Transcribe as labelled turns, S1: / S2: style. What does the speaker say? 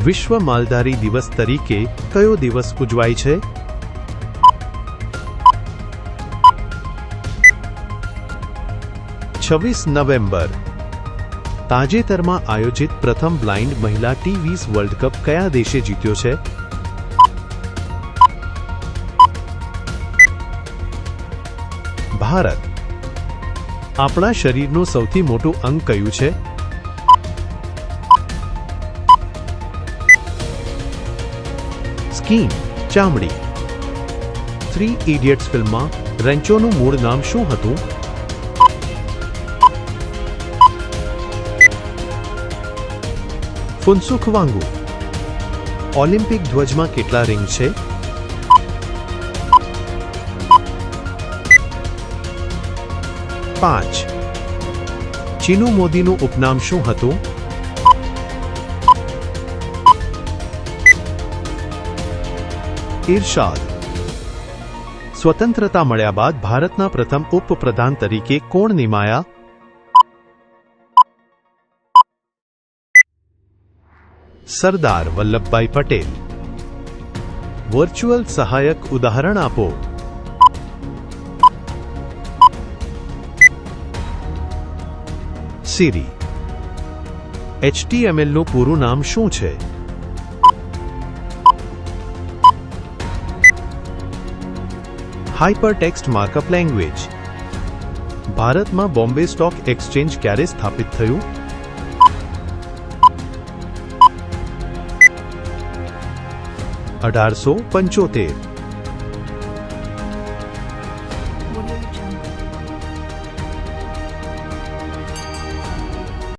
S1: વિશ્વ માલધારી દિવસ તરીકે કયો દિવસ ઉજવાય છે? 26 નવેમ્બર. તાજેતરમાં આયોજિત પ્રથમ બ્લાઇન્ડ મહિલા ટી20 વર્લ્ડ કપ કયા દેશે જીત્યો છે? ભારત. આપણા શરીરનું સૌથી મોટું અંગ કયું છે? સ્કિન, ચામડી. 3 ઇડિયટ્સ ફિલ્મમાં રેન્ચોનું મૂળ નામ શું હતું? ફુનસુક વાંગુ. ઓલિમ્પિક ધ્વજમાં કેટલા રિંગ છે? 5. ચીનુ મોદીનું ઉપનામ શું હતું? ઇરશાદ. સ્વતંત્રતા મળ્યા બાદ ભારતના પ્રથમ ઉપપ્રધાન તરીકે કોણ નિમાયા? સરદાર વલ્લભભાઈ પટેલ. વર્ચ્યુઅલ સહાયક ઉદાહરણ આપો. સિરી. HTML નું પૂરું નામ શું છે? Hypertext markup language. ભારતમાં બોમ્બે સ્ટોક એક્સચેન્જ ક્યારે સ્થાપિત થયું? 1875.